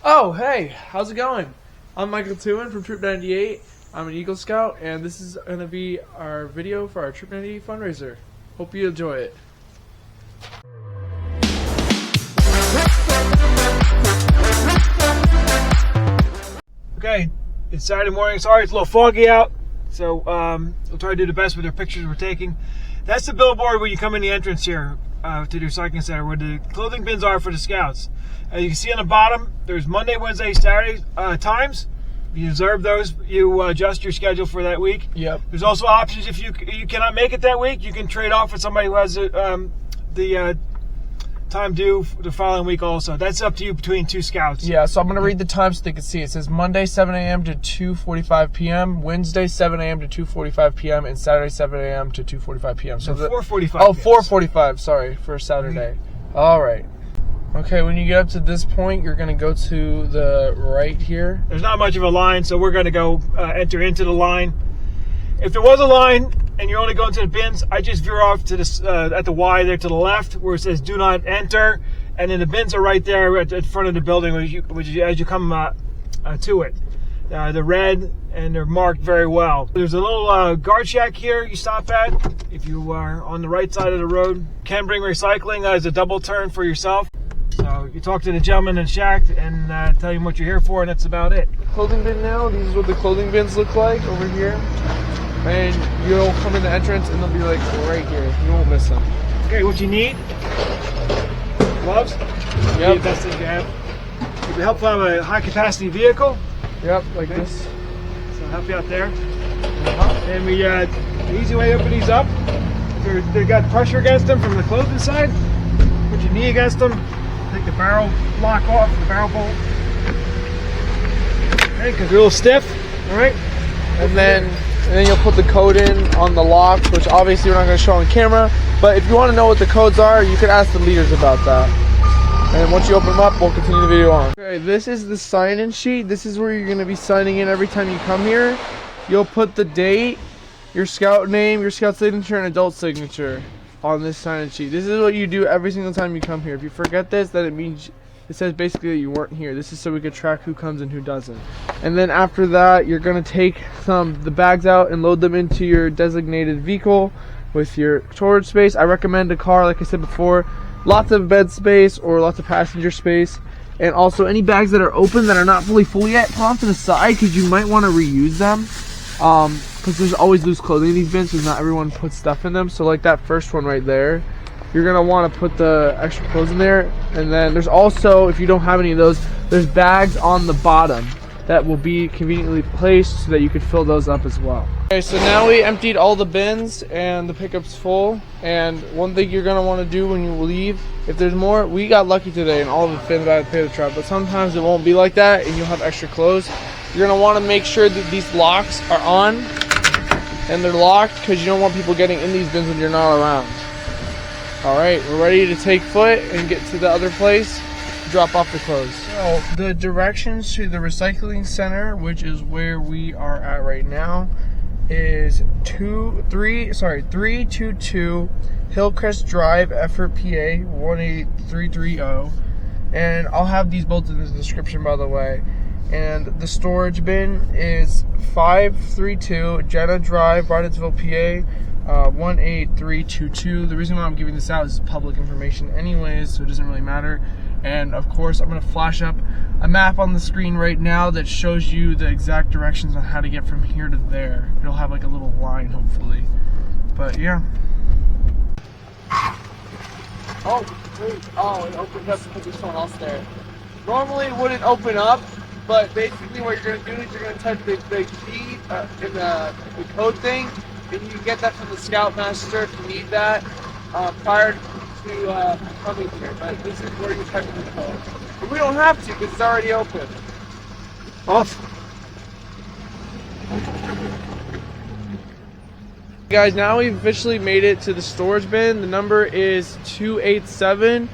Oh, hey, how's it going? I'm Michael Tewin from Troop 98. I'm an Eagle Scout, and this is going to be our video for our Troop 98 fundraiser. Hope you enjoy it. Okay, it's Saturday morning. Sorry, it's a little foggy out, so we'll try to do the best with the pictures we're taking. That's the billboard when you come in the entrance here to the recycling center, where the clothing bins are for the scouts. As you can see on the bottom, there's Monday, Wednesday, Saturday times. You reserve those. You adjust your schedule for that week. Yep. There's also options if you cannot make it that week. You can trade off with somebody who has the time due the following week also. That's up to you between two scouts. Yeah, so I'm going to read the time so they can see. It says Monday 7 a.m. to 2:45 p.m., Wednesday 7 a.m. to 2:45 p.m., and Saturday 7 a.m. to 2:45 p.m. So 4:45. Oh, 4:45, sorry, for Saturday. All right. Okay, when you get up to this point, you're going to go to the right here. There's not much of a line, so we're going to go enter into the line. If there was a line and you're only going to the bins, I just veer off to this at the Y there to the left where it says "Do not enter," and then the bins are right there at the front of the building, which as you come to it. They're red and they're marked very well. There's a little guard shack here you stop at if you are on the right side of the road. You can bring recycling as a double turn for yourself. So you talk to the gentleman in the shack and tell him what you're here for, and that's about it. Clothing bin now. These is what the clothing bins look like over here. And you'll come in the entrance and they'll be like right here. You won't miss them. Okay, what you need? Gloves. Yep. The best thing to have. It'd be helpful to have a high capacity vehicle. Yep, like this. So I'll help you out there. And we the easy way to open these up. They've got pressure against them from the clothing side. Put your knee against them. Take the barrel lock off, the barrel bolt. Okay, because they're a little stiff. All right. And then you'll put the code in on the locks, which obviously we're not going to show on camera. But if you want to know what the codes are, you can ask the leaders about that. And once you open them up, we'll continue the video on. Okay, this is the sign-in sheet. This is where you're going to be signing in every time you come here. You'll put the date, your scout name, your scout signature, and adult signature on this sign-in sheet. This is what you do every single time you come here. If you forget this, then it means it says basically that you weren't here. This is so we could track who comes and who doesn't. And then after that, you're going to take the bags out and load them into your designated vehicle with your storage space. I recommend a car, like I said before, lots of bed space or lots of passenger space. And also any bags that are open that are not fully full yet, put them to the side because you might want to reuse them. Because there's always loose clothing in these bins because not everyone puts stuff in them. So like that first one right there, you're going to want to put the extra clothes in there. And then there's also, if you don't have any of those, there's bags on the bottom that will be conveniently placed so that you could fill those up as well. Okay, so now we emptied all the bins and the pickup's full. And one thing you're going to want to do when you leave, if there's more, we got lucky today and all of the bins out of the pickup truck, but sometimes it won't be like that and you'll have extra clothes. You're going to want to make sure that these locks are on and they're locked because you don't want people getting in these bins when you're not around. Alright, we're ready to take foot and get to the other place, drop off the clothes. So, the directions to the recycling center, which is where we are at right now, is 322 Hillcrest Drive, Effort, PA, 18330. And I'll have these both in the description, by the way. And the storage bin is 532 Jenna Drive, Brodheadsville, PA, 18322. The reason why I'm giving this out is public information anyways, so it doesn't really matter. And of course, I'm going to flash up a map on the screen right now that shows you the exact directions on how to get from here to there. It'll have like a little line, hopefully. But yeah. Oh, wait. Oh, it opens up because there's someone else there. Normally it wouldn't open up, but basically what you're going to do is you're going to type the key in the code thing, and you can get that from the Scoutmaster if you need that prior to coming here. But this is where you type in the code. But we don't have to because it's already open. Awesome. Guys, now we've officially made it to the storage bin. The number is 287.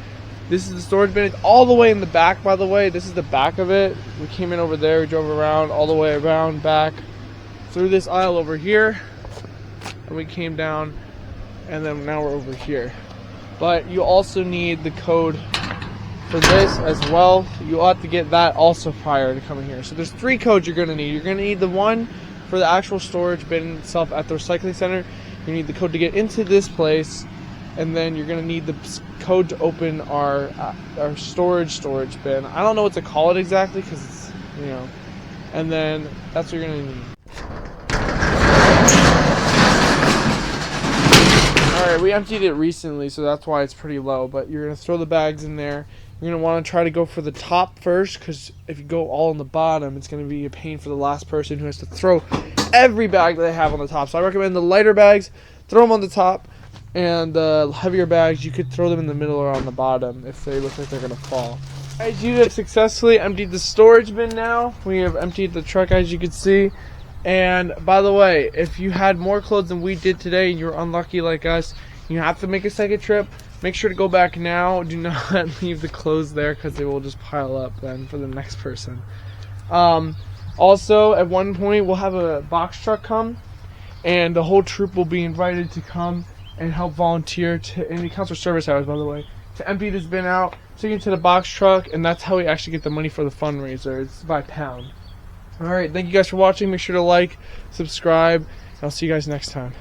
This is the storage bin. It's all the way in the back, by the way. This is the back of it. We came in over there, we drove around, all the way around, back, through this aisle over here, and we came down, and then now we're over here. But you also need the code for this as well. You'll have to get that also prior to coming here. So there's 3 codes you're going to need. You're going to need the one for the actual storage bin itself at the recycling center. You need the code to get into this place, and then you're going to need the code to open our storage bin. I don't know what to call it exactly because it's, you know, and then that's what you're going to need. Alright, we emptied it recently, so that's why it's pretty low, but you're going to throw the bags in there. You're going to want to try to go for the top first, because if you go all on the bottom, it's going to be a pain for the last person who has to throw every bag that they have on the top. So I recommend the lighter bags, throw them on the top, and the heavier bags, you could throw them in the middle or on the bottom if they look like they're going to fall. Guys, you have successfully emptied the storage bin now. We have emptied the truck, as you can see. And by the way, if you had more clothes than we did today and you're unlucky like us, you have to make a second trip. Make sure to go back now. Do not leave the clothes there because they will just pile up then for the next person. Also, at one point, we'll have a box truck come, and the whole troop will be invited to come and help volunteer to, and it counts for service hours, by the way, to empty this bin out, take it to the box truck, and that's how we actually get the money for the fundraiser. It's by pound. Alright, thank you guys for watching. Make sure to like, subscribe, and I'll see you guys next time.